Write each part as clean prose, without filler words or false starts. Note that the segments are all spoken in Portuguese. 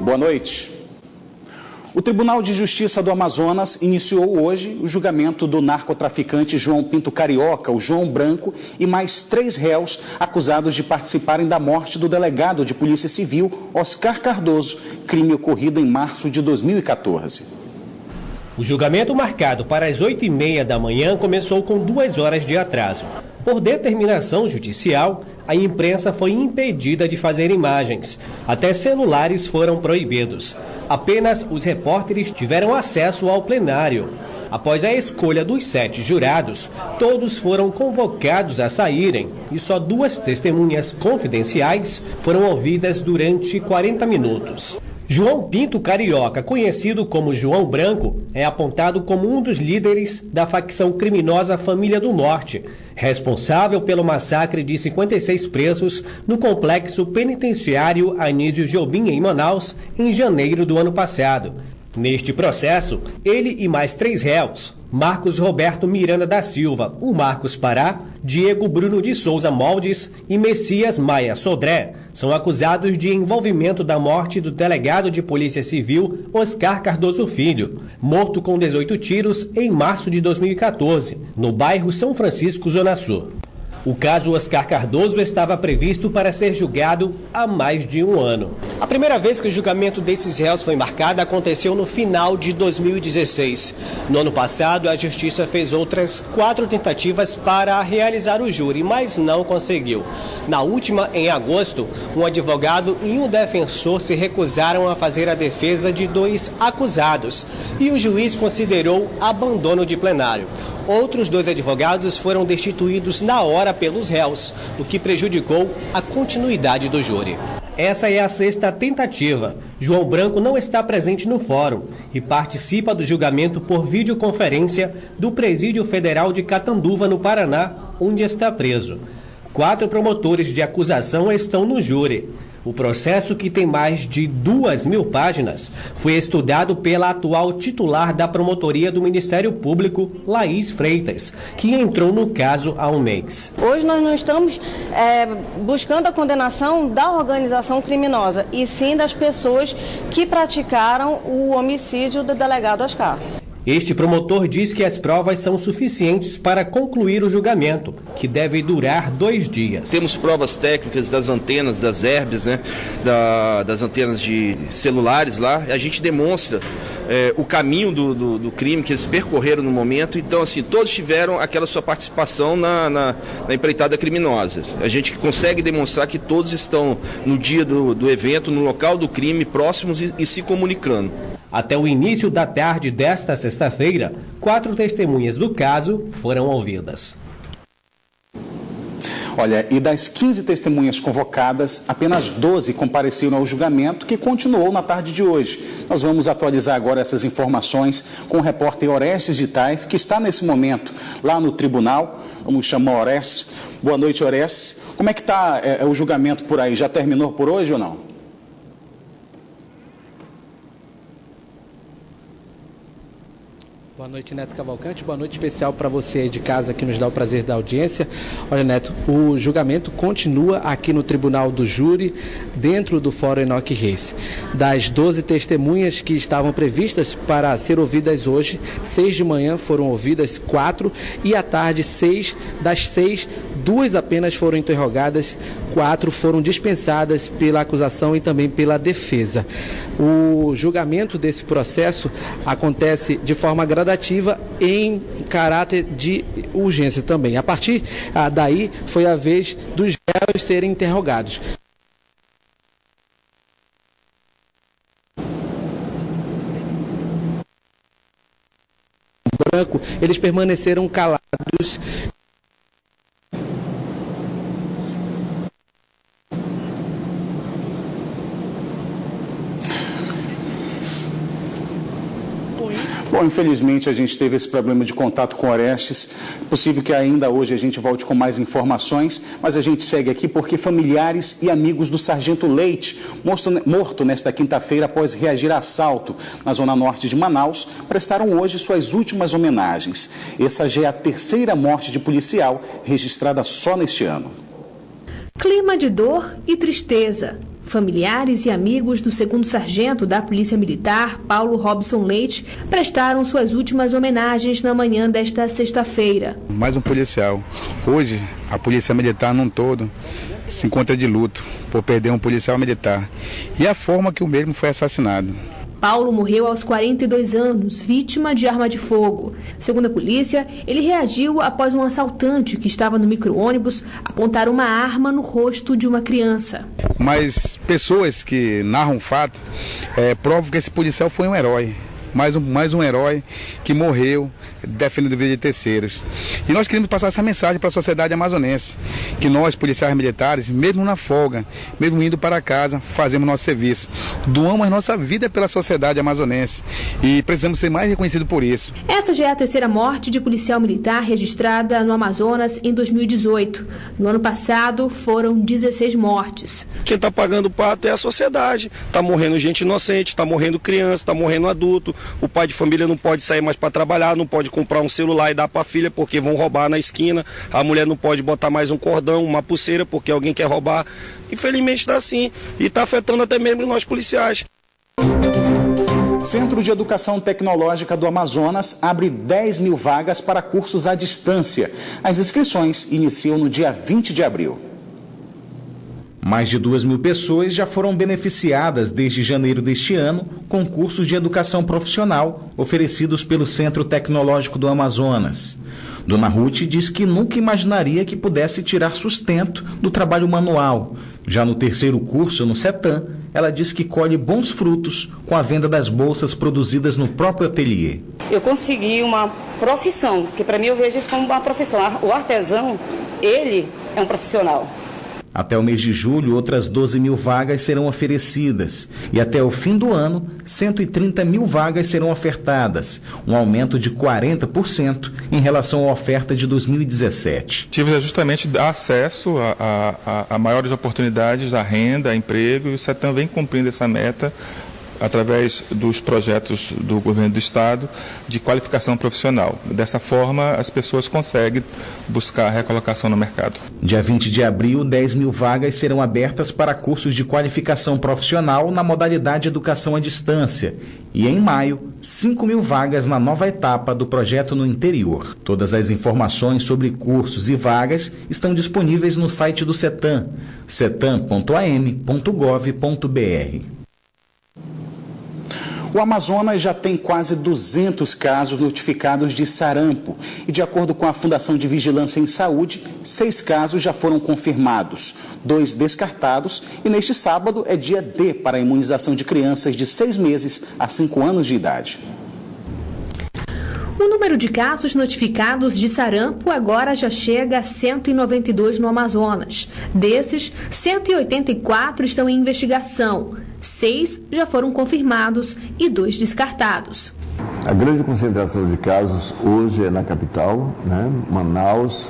Boa noite. O Tribunal de Justiça do Amazonas iniciou hoje o julgamento do narcotraficante João Pinto Carioca, o João Branco, e mais 3 réus acusados de participarem da morte do delegado de Polícia Civil, Oscar Cardoso, crime ocorrido em março de 2014. O julgamento, marcado para as 8h30 da manhã, começou com 2 horas de atraso. Por determinação judicial, a imprensa foi impedida de fazer imagens. Até celulares foram proibidos. Apenas os repórteres tiveram acesso ao plenário. Após a escolha dos 7 jurados, todos foram convocados a saírem e só 2 testemunhas confidenciais foram ouvidas durante 40 minutos. João Pinto Carioca, conhecido como João Branco, é apontado como um dos líderes da facção criminosa Família do Norte, responsável pelo massacre de 56 presos no complexo penitenciário Anísio Jobim, em Manaus, em janeiro do ano passado. Neste processo, ele e mais 3 réus, Marcos Roberto Miranda da Silva, o Marcos Pará, Diego Bruno de Souza Moldes e Messias Maia Sodré, são acusados de envolvimento da morte do delegado de Polícia Civil Oscar Cardoso Filho, morto com 18 tiros em março de 2014, no bairro São Francisco, Zona Sul. O caso Oscar Cardoso estava previsto para ser julgado há mais de 1 ano. A primeira vez que o julgamento desses réus foi marcado aconteceu no final de 2016. No ano passado, a Justiça fez outras 4 tentativas para realizar o júri, mas não conseguiu. Na última, em agosto, um advogado e um defensor se recusaram a fazer a defesa de 2 acusados e o juiz considerou abandono de plenário. Outros 2 advogados foram destituídos na hora pelos réus, o que prejudicou a continuidade do júri. Essa é a 6ª tentativa. João Branco não está presente no fórum e participa do julgamento por videoconferência do Presídio Federal de Catanduva, no Paraná, onde está preso. 4 promotores de acusação estão no júri. O processo, que tem mais de 2.000 páginas, foi estudado pela atual titular da promotoria do Ministério Público, Laís Freitas, que entrou no caso há um mês. Hoje nós não estamos buscando a condenação da organização criminosa, e sim das pessoas que praticaram o homicídio do delegado Oscar. Este promotor diz que as provas são suficientes para concluir o julgamento, que deve durar 2 dias. Temos provas técnicas das antenas, das herbes, das antenas de celulares lá. A gente demonstra o caminho do crime que eles percorreram no momento. Então, assim, todos tiveram aquela sua participação na empreitada criminosa. A gente consegue demonstrar que todos estão no dia do evento, no local do crime, próximos e se comunicando. Até o início da tarde desta sexta-feira, 4 testemunhas do caso foram ouvidas. Olha, e das 15 testemunhas convocadas, apenas 12 compareceram ao julgamento, que continuou na tarde de hoje. Nós vamos atualizar agora essas informações com o repórter Orestes de Taif, que está nesse momento lá no tribunal. Vamos chamar o Orestes. Boa noite, Orestes. Como é que está o julgamento por aí? Já terminou por hoje ou não? Boa noite, Neto Cavalcante. Boa noite especial para você aí de casa, que nos dá o prazer da audiência. Olha, Neto, o julgamento continua aqui no Tribunal do Júri, dentro do Fórum Enoque Reis. Das 12 testemunhas que estavam previstas para ser ouvidas hoje, 6 de manhã foram ouvidas 4 e à tarde 6. Das 6, 2 apenas foram interrogadas, 4 foram dispensadas pela acusação e também pela defesa. O julgamento desse processo acontece de forma gradativa em caráter de urgência também. A partir daí foi a vez dos réus serem interrogados. Branco, eles permaneceram calados. Bom, infelizmente a gente teve esse problema de contato com Orestes. É possível que ainda hoje a gente volte com mais informações, mas a gente segue aqui porque familiares e amigos do Sargento Leite, morto nesta quinta-feira após reagir a assalto na zona norte de Manaus, prestaram hoje suas últimas homenagens. Essa já é a 3ª morte de policial registrada só neste ano. Clima de dor e tristeza. Familiares e amigos do 2º Sargento da Polícia Militar, Paulo Robson Leite, prestaram suas últimas homenagens na manhã desta sexta-feira. Mais um policial. Hoje, a Polícia Militar num todo se encontra de luto por perder um policial militar e a forma que o mesmo foi assassinado. Paulo morreu aos 42 anos, vítima de arma de fogo. Segundo a polícia, ele reagiu após um assaltante que estava no micro-ônibus apontar uma arma no rosto de uma criança. Mas pessoas que narram o fato provam que esse policial foi um herói. Mais um herói que morreu defendendo a vida de terceiros. E nós queremos passar essa mensagem para a sociedade amazonense, que nós, policiais militares, mesmo na folga, mesmo indo para casa, fazemos nosso serviço. Doamos a nossa vida pela sociedade amazonense e precisamos ser mais reconhecidos por isso. Essa já é a terceira morte de policial militar registrada no Amazonas em 2018. No ano passado, foram 16 mortes. Quem está pagando o pato é a sociedade. Está morrendo gente inocente, está morrendo criança, está morrendo adulto. O pai de família não pode sair mais para trabalhar, não pode comprar um celular e dar para a filha porque vão roubar na esquina. A mulher não pode botar mais um cordão, uma pulseira porque alguém quer roubar. Infelizmente está assim e está afetando até mesmo nós policiais. Centro de Educação Tecnológica do Amazonas abre 10 mil vagas para cursos à distância. As inscrições iniciam no dia 20 de abril. Mais de 2 mil pessoas já foram beneficiadas desde janeiro deste ano com cursos de educação profissional oferecidos pelo Centro Tecnológico do Amazonas. Dona Ruth diz que nunca imaginaria que pudesse tirar sustento do trabalho manual. Já no terceiro curso, no CETAM, ela diz que colhe bons frutos com a venda das bolsas produzidas no próprio ateliê. Eu consegui uma profissão, que para mim eu vejo isso como uma profissão. O artesão, ele é um profissional. Até o mês de julho, outras 12 mil vagas serão oferecidas. E até o fim do ano, 130 mil vagas serão ofertadas, um aumento de 40% em relação à oferta de 2017. É justamente dar acesso a maiores oportunidades da renda, a emprego, e o CETAM vem cumprindo essa meta através dos projetos do governo do estado de qualificação profissional. Dessa forma, as pessoas conseguem buscar recolocação no mercado. Dia 20 de abril, 10 mil vagas serão abertas para cursos de qualificação profissional na modalidade educação à distância. E em maio, 5 mil vagas na nova etapa do projeto no interior. Todas as informações sobre cursos e vagas estão disponíveis no site do CETAM, cetam.am.gov.br. O Amazonas já tem quase 200 casos notificados de sarampo e, de acordo com a Fundação de Vigilância em Saúde, 6 casos já foram confirmados, 2 descartados e neste sábado é dia D para a imunização de crianças de 6 meses a 5 anos de idade. O número de casos notificados de sarampo agora já chega a 192 no Amazonas. Desses, 184 estão em investigação. 6 já foram confirmados e 2 descartados. A grande concentração de casos hoje é na capital, Manaus.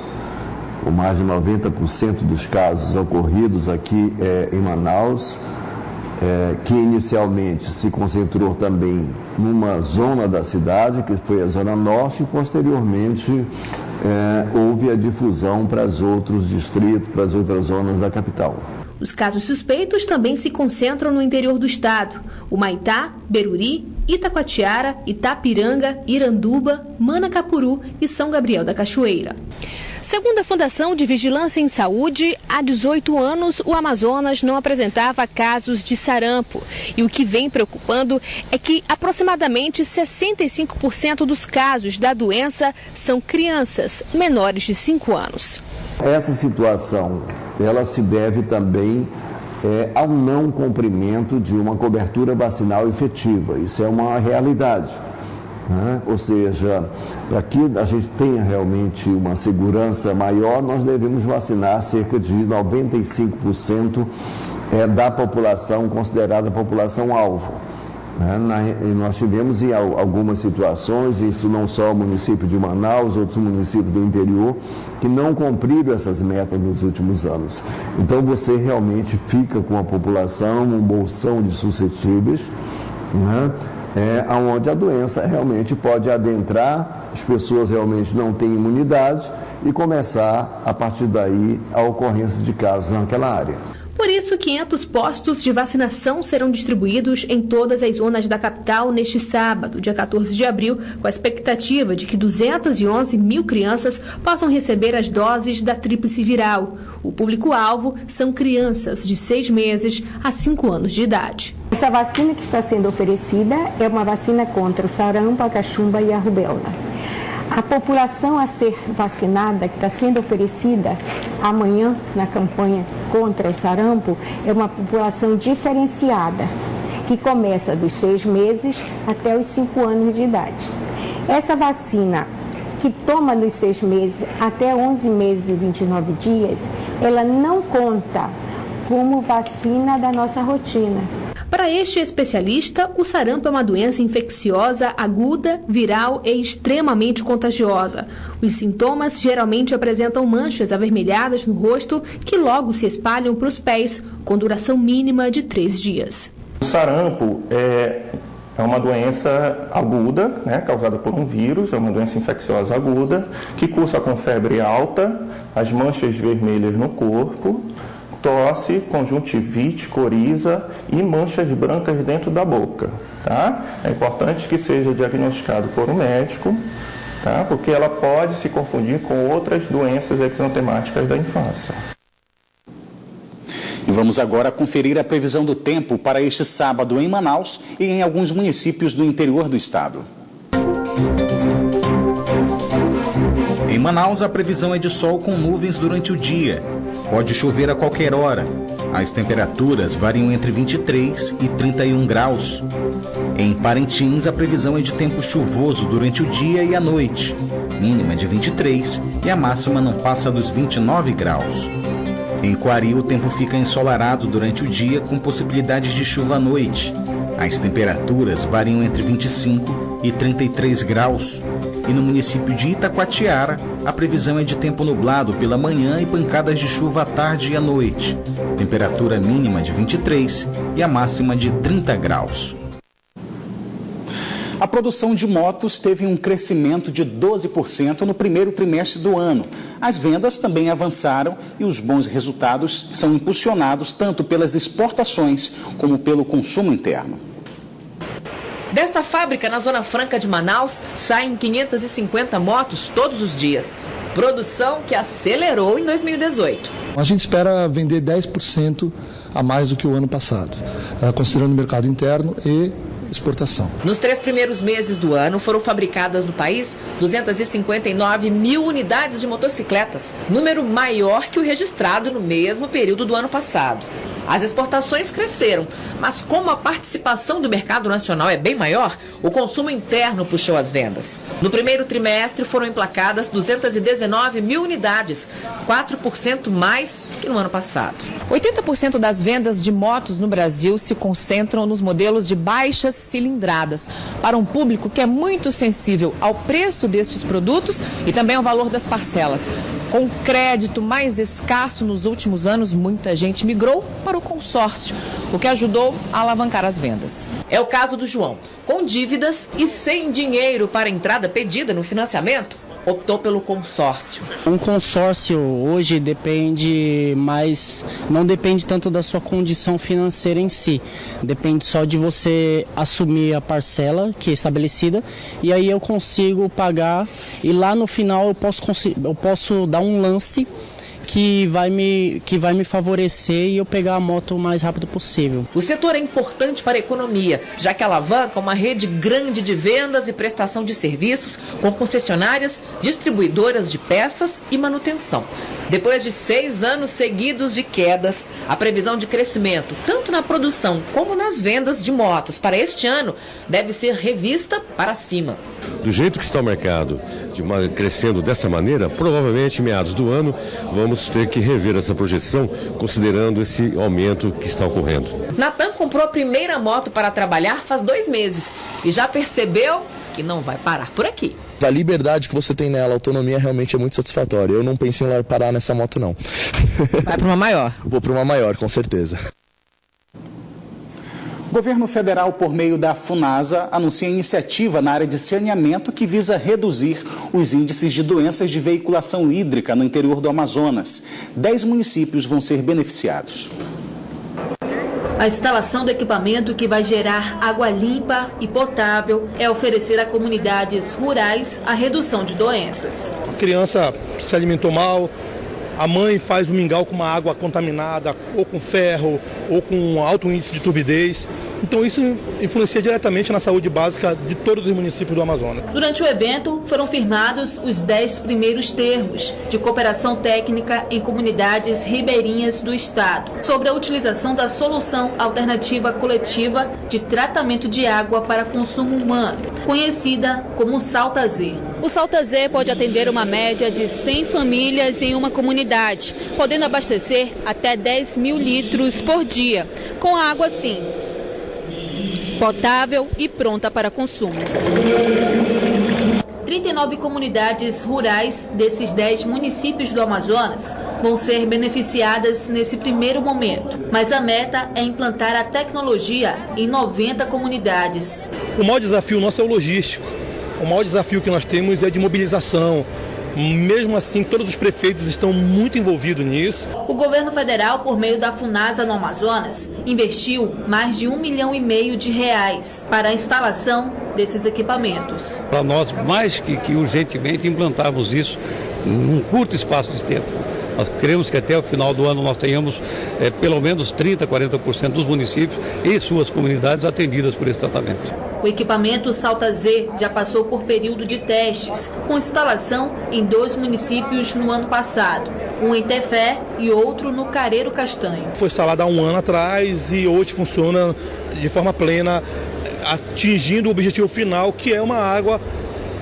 Com mais de 90% dos casos ocorridos aqui em Manaus, que inicialmente se concentrou também numa zona da cidade, que foi a Zona Norte, e posteriormente houve a difusão para os outros distritos, para as outras zonas da capital. Os casos suspeitos também se concentram no interior do estado: Humaitá, Beruri, Itacoatiara, Itapiranga, Iranduba, Manacapuru e São Gabriel da Cachoeira. Segundo a Fundação de Vigilância em Saúde, há 18 anos o Amazonas não apresentava casos de sarampo. E o que vem preocupando é que aproximadamente 65% dos casos da doença são crianças menores de 5 anos. Essa situação, ela se deve também ao não cumprimento de uma cobertura vacinal efetiva. Isso é uma realidade. Ou seja, para que a gente tenha realmente uma segurança maior, nós devemos vacinar cerca de 95% da população considerada população-alvo. E nós tivemos em algumas situações, isso não só o município de Manaus, outros municípios do interior, que não cumpriram essas metas nos últimos anos. Então você realmente fica com a população, um bolsão de suscetíveis, onde a doença realmente pode adentrar, as pessoas realmente não têm imunidade e começar, a partir daí, a ocorrência de casos naquela área. Por isso que 1.500 postos de vacinação serão distribuídos em todas as zonas da capital neste sábado, dia 14 de abril, com a expectativa de que 211 mil crianças possam receber as doses da tríplice viral. O público-alvo são crianças de 6 meses a 5 anos de idade. Essa vacina que está sendo oferecida é uma vacina contra o sarampo, a cachumba e a rubéola. A população a ser vacinada, que está sendo oferecida amanhã na campanha contra o sarampo, é uma população diferenciada, que começa dos 6 meses até os 5 anos de idade. Essa vacina que toma dos 6 meses até 11 meses e 29 dias, ela não conta como vacina da nossa rotina. Para este especialista, o sarampo é uma doença infecciosa aguda, viral e extremamente contagiosa. Os sintomas geralmente apresentam manchas avermelhadas no rosto que logo se espalham para os pés, com duração mínima de 3 dias. O sarampo é uma doença aguda, né, causada por um vírus, é uma doença infecciosa aguda, que cursa com febre alta, as manchas vermelhas no corpo, tosse, conjuntivite, coriza e manchas brancas dentro da boca, tá? É importante que seja diagnosticado por um médico, tá? Porque ela pode se confundir com outras doenças exantemáticas da infância. E vamos agora conferir a previsão do tempo para este sábado em Manaus e em alguns municípios do interior do estado. Em Manaus, a previsão é de sol com nuvens durante o dia. Pode chover a qualquer hora. As temperaturas variam entre 23 e 31 graus. Em Parintins, a previsão é de tempo chuvoso durante o dia e a noite. Mínima de 23 e a máxima não passa dos 29 graus. Em Quari, o tempo fica ensolarado durante o dia com possibilidades de chuva à noite. As temperaturas variam entre 25 e 33 graus. E no município de Itacoatiara, a previsão é de tempo nublado pela manhã e pancadas de chuva à tarde e à noite. Temperatura mínima de 23 e a máxima de 30 graus. A produção de motos teve um crescimento de 12% no primeiro trimestre do ano. As vendas também avançaram e os bons resultados são impulsionados tanto pelas exportações como pelo consumo interno. Desta fábrica, na Zona Franca de Manaus, saem 550 motos todos os dias. Produção que acelerou em 2018. A gente espera vender 10% a mais do que o ano passado, considerando o mercado interno e exportação. Nos 3 primeiros meses do ano, foram fabricadas no país 259 mil unidades de motocicletas, número maior que o registrado no mesmo período do ano passado. As exportações cresceram, mas como a participação do mercado nacional é bem maior, o consumo interno puxou as vendas. No primeiro trimestre foram emplacadas 219 mil unidades, 4% mais que no ano passado. 80% das vendas de motos no Brasil se concentram nos modelos de baixas cilindradas, para um público que é muito sensível ao preço destes produtos e também ao valor das parcelas. Com crédito mais escasso nos últimos anos, muita gente migrou para o consórcio, o que ajudou a alavancar as vendas. É o caso do João. Com dívidas e sem dinheiro para a entrada pedida no financiamento, optou pelo consórcio. Um consórcio hoje depende mais, não depende tanto da sua condição financeira em si, depende só de você assumir a parcela que é estabelecida e aí eu consigo pagar e lá no final eu posso dar um lance que vai me favorecer e eu pegar a moto o mais rápido possível. O setor é importante para a economia, já que alavanca uma rede grande de vendas e prestação de serviços com concessionárias, distribuidoras de peças e manutenção. Depois de 6 anos seguidos de quedas, a previsão de crescimento, tanto na produção como nas vendas de motos para este ano, deve ser revista para cima. Do jeito que está o mercado, crescendo dessa maneira, provavelmente em meados do ano vamos ter que rever essa projeção, considerando esse aumento que está ocorrendo. Natan comprou a primeira moto para trabalhar faz 2 meses e já percebeu que não vai parar por aqui. A liberdade que você tem nela, a autonomia realmente é muito satisfatória. Eu não penso em parar nessa moto, não. Vai para uma maior? Vou para uma maior, com certeza. O governo federal, por meio da FUNASA, anuncia iniciativa na área de saneamento que visa reduzir os índices de doenças de veiculação hídrica no interior do Amazonas. 10 municípios vão ser beneficiados. A instalação do equipamento, que vai gerar água limpa e potável, é oferecer a comunidades rurais a redução de doenças. A criança se alimentou mal, a mãe faz o mingau com uma água contaminada, ou com ferro, ou com alto índice de turbidez. Então isso influencia diretamente na saúde básica de todos os municípios do Amazonas. Durante o evento, foram firmados os 10 primeiros termos de cooperação técnica em comunidades ribeirinhas do estado, sobre a utilização da solução alternativa coletiva de tratamento de água para consumo humano, conhecida como Salta-Z. O Salta-Z pode atender uma média de 100 famílias em uma comunidade, podendo abastecer até 10 mil litros por dia, com água assim, potável e pronta para consumo. 39 comunidades rurais desses 10 municípios do Amazonas vão ser beneficiadas nesse primeiro momento, mas a meta é implantar a tecnologia em 90 comunidades. O maior desafio nosso é o logístico. O maior desafio que nós temos é de mobilização. Mesmo assim, todos os prefeitos estão muito envolvidos nisso. O governo federal, por meio da FUNASA no Amazonas, investiu mais de R$1,5 milhão para a instalação desses equipamentos. Para nós, mais que urgentemente, implantarmos isso num curto espaço de tempo. Nós queremos que até o final do ano nós tenhamos pelo menos 30%, 40% dos municípios e suas comunidades atendidas por esse tratamento. O equipamento Salta-Z já passou por período de testes, com instalação em 2 municípios no ano passado, um em Tefé e outro no Careiro Castanho. Foi instalado há um ano atrás e hoje funciona de forma plena, atingindo o objetivo final, que é uma água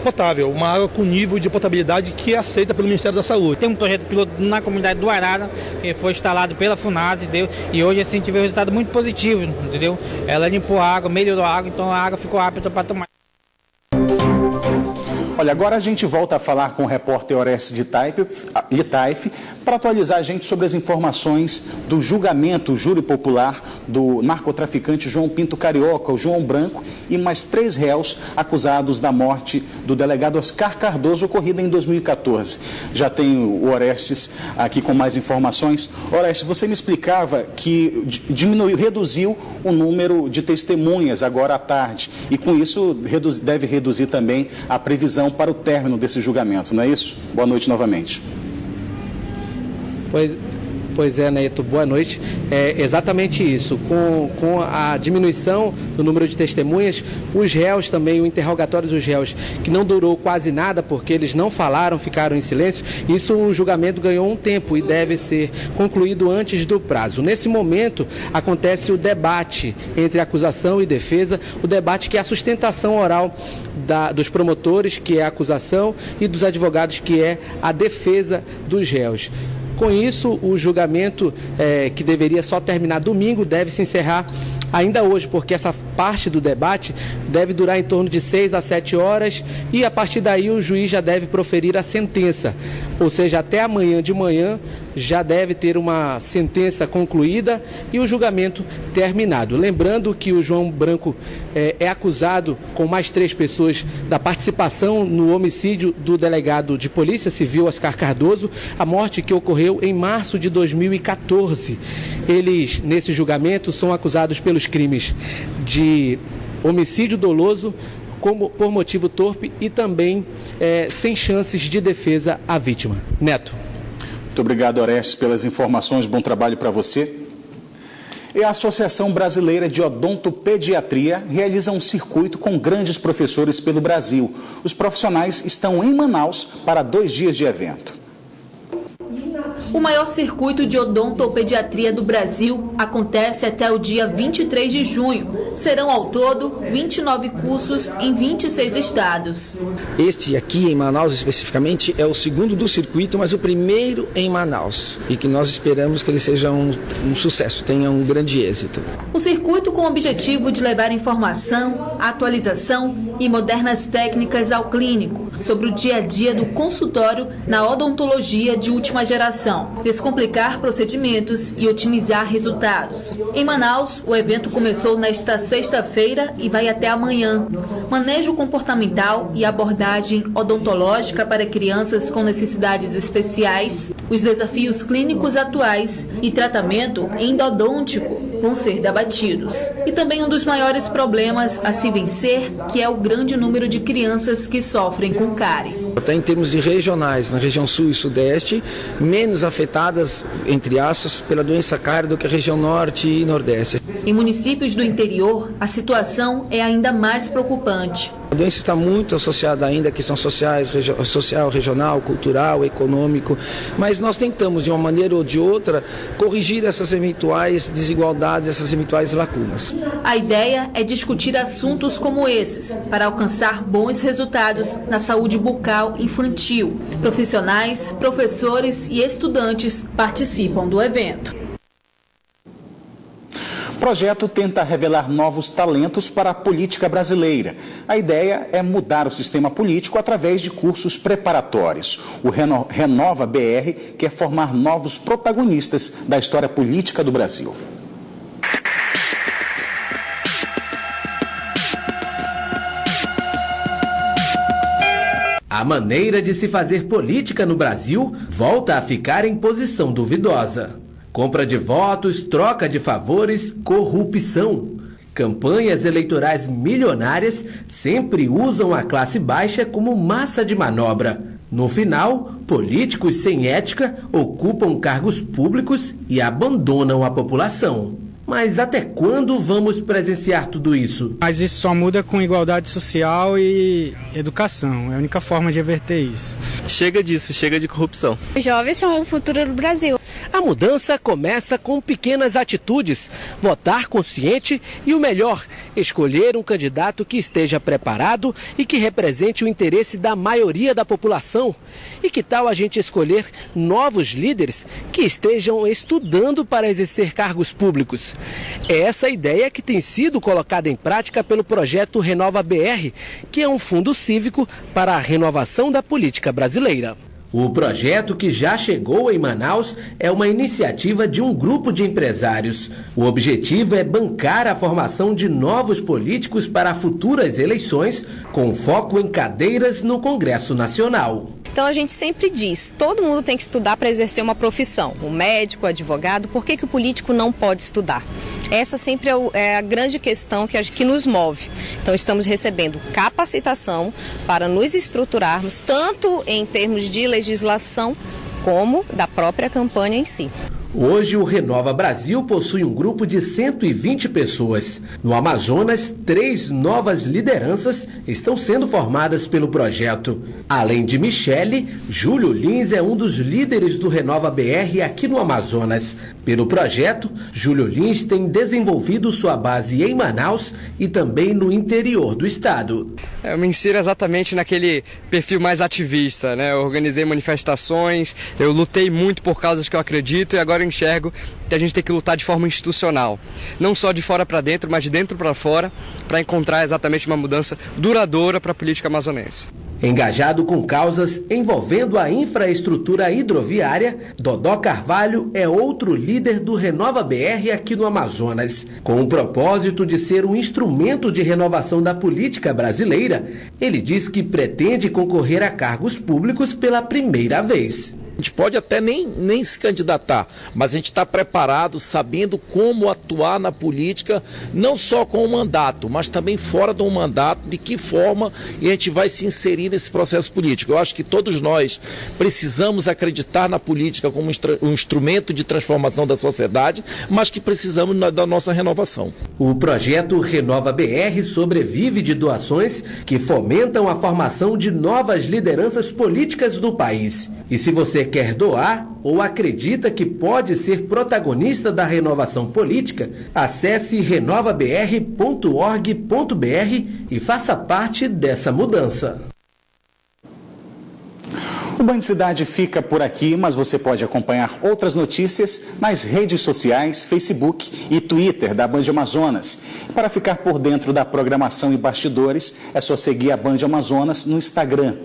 potável, uma água com nível de potabilidade que é aceita pelo Ministério da Saúde. Tem um projeto piloto na comunidade do Arara, que foi instalado pela FUNASA, entendeu? E hoje assim tive um resultado muito positivo, entendeu? Ela limpou a água, melhorou a água, então a água ficou apta para tomar. Olha, agora a gente volta a falar com o repórter Orestes de Litaif para atualizar a gente sobre as informações do julgamento, o júri popular do narcotraficante João Pinto Carioca, o João Branco, e mais 3 réus acusados da morte do delegado Oscar Cardoso, ocorrida em 2014. Já tem o Orestes aqui com mais informações. Orestes, você me explicava que reduziu o número de testemunhas agora à tarde, e com isso deve reduzir também a previsão para o término desse julgamento, não é isso? Boa noite novamente. Pois é, Neto, boa noite. É exatamente isso. Com a diminuição do número de testemunhas, os réus também, o interrogatório dos réus, que não durou quase nada porque eles não falaram, ficaram em silêncio, isso o julgamento ganhou um tempo e deve ser concluído antes do prazo. Nesse momento, acontece o debate entre acusação e defesa, o debate que é a sustentação oral dos promotores, que é a acusação, e dos advogados, que é a defesa dos réus. Com isso, o julgamento, que deveria só terminar domingo, deve se encerrar ainda hoje, porque essa parte do debate deve durar em torno de 6 a 7 horas e a partir daí o juiz já deve proferir a sentença. Ou seja, até amanhã de manhã já deve ter uma sentença concluída e o julgamento terminado. Lembrando que o João Branco é acusado com mais 3 pessoas da participação no homicídio do delegado de Polícia Civil Oscar Cardoso, a morte que ocorreu em março de 2014. Eles, nesse julgamento, são acusados pelos crimes de homicídio doloso, por motivo torpe e também sem chances de defesa à vítima. Neto. Muito obrigado, Orestes, pelas informações. Bom trabalho para você. E a Associação Brasileira de Odontopediatria realiza um circuito com grandes professores pelo Brasil. Os profissionais estão em Manaus para 2 dias de evento. O maior circuito de odontopediatria do Brasil acontece até o dia 23 de junho. Serão ao todo 29 cursos em 26 estados. Este aqui em Manaus especificamente é o segundo do circuito, mas o primeiro em Manaus. E que nós esperamos que ele seja um sucesso, tenha um grande êxito. O circuito com o objetivo de levar informação, atualização e modernas técnicas ao clínico sobre o dia a dia do consultório na odontologia de última geração, descomplicar procedimentos e otimizar resultados. Em Manaus, o evento começou nesta sexta-feira e vai até amanhã. Manejo comportamental e abordagem odontológica para crianças com necessidades especiais, os desafios clínicos atuais e tratamento endodôntico vão ser debatidos. E também um dos maiores problemas a se vencer, que é o grande número de crianças que sofrem com cárie. Até em termos de regionais, na região sul e sudeste, menos afetadas, entre aspas, pela doença cárie do que a região norte e nordeste. Em municípios do interior, a situação é ainda mais preocupante. A doença está muito associada ainda a questões sociais, social, regional, cultural, econômico, mas nós tentamos, de uma maneira ou de outra, corrigir essas eventuais desigualdades, essas eventuais lacunas. A ideia é discutir assuntos como esses, para alcançar bons resultados na saúde bucal infantil. Profissionais, professores e estudantes participam do evento. O projeto tenta revelar novos talentos para a política brasileira. A ideia é mudar o sistema político através de cursos preparatórios. O Renova BR quer formar novos protagonistas da história política do Brasil. A maneira de se fazer política no Brasil volta a ficar em posição duvidosa. Compra de votos, troca de favores, corrupção. Campanhas eleitorais milionárias sempre usam a classe baixa como massa de manobra. No final, políticos sem ética ocupam cargos públicos e abandonam a população. Mas até quando vamos presenciar tudo isso? Mas isso só muda com igualdade social e educação. É a única forma de reverter isso. Chega disso, chega de corrupção. Os jovens são o futuro do Brasil. A mudança começa com pequenas atitudes, votar consciente e o melhor, escolher um candidato que esteja preparado e que represente o interesse da maioria da população. E que tal a gente escolher novos líderes que estejam estudando para exercer cargos públicos? É essa ideia que tem sido colocada em prática pelo projeto Renova BR, que é um fundo cívico para a renovação da política brasileira. O projeto, que já chegou em Manaus, é uma iniciativa de um grupo de empresários. O objetivo é bancar a formação de novos políticos para futuras eleições, com foco em cadeiras no Congresso Nacional. Então a gente sempre diz, todo mundo tem que estudar para exercer uma profissão. O médico, o advogado, por que o político não pode estudar? Essa sempre é a grande questão que nos move. Então estamos recebendo capacitação para nos estruturarmos, tanto em termos de legislação, como da própria campanha em si. Hoje, o Renova Brasil possui um grupo de 120 pessoas. No Amazonas, 3 novas lideranças estão sendo formadas pelo projeto. Além de Michele, Júlio Lins é um dos líderes do Renova BR aqui no Amazonas. Pelo projeto, Júlio Lins tem desenvolvido sua base em Manaus e também no interior do estado. Eu me insiro exatamente naquele perfil mais ativista, né? Eu organizei manifestações, eu lutei muito por causas que eu acredito e agora eu enxergo que a gente tem que lutar de forma institucional. Não só de fora para dentro, mas de dentro para fora, para encontrar exatamente uma mudança duradoura para a política amazonense. Engajado com causas envolvendo a infraestrutura hidroviária, Dodó Carvalho é outro líder do Renova BR aqui no Amazonas. Com o propósito de ser um instrumento de renovação da política brasileira, ele diz que pretende concorrer a cargos públicos pela primeira vez. A gente pode até nem se candidatar, mas a gente está preparado, sabendo como atuar na política, não só com o mandato, mas também fora do mandato, de que forma a gente vai se inserir nesse processo político. Eu acho que todos nós precisamos acreditar na política como um instrumento de transformação da sociedade, mas que precisamos da nossa renovação. O projeto Renova BR sobrevive de doações que fomentam a formação de novas lideranças políticas do país. E se você quer doar ou acredita que pode ser protagonista da renovação política, acesse renovabr.org.br e faça parte dessa mudança. O Band Cidade fica por aqui, mas você pode acompanhar outras notícias nas redes sociais, Facebook e Twitter da Band Amazonas. Para ficar por dentro da programação e bastidores, é só seguir a Band Amazonas no Instagram.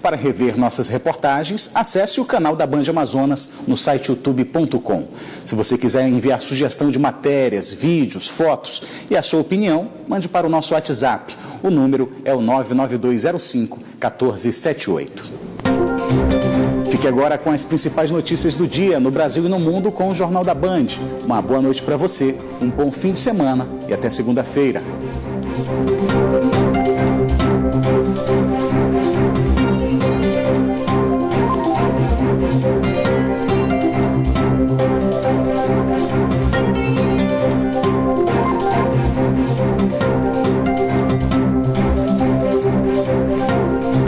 Para rever nossas reportagens, acesse o canal da Band Amazonas no site youtube.com. Se você quiser enviar sugestão de matérias, vídeos, fotos e a sua opinião, mande para o nosso WhatsApp. O número é o 99205-1478. Fique agora com as principais notícias do dia no Brasil e no mundo com o Jornal da Band. Uma boa noite para você, um bom fim de semana e até segunda-feira.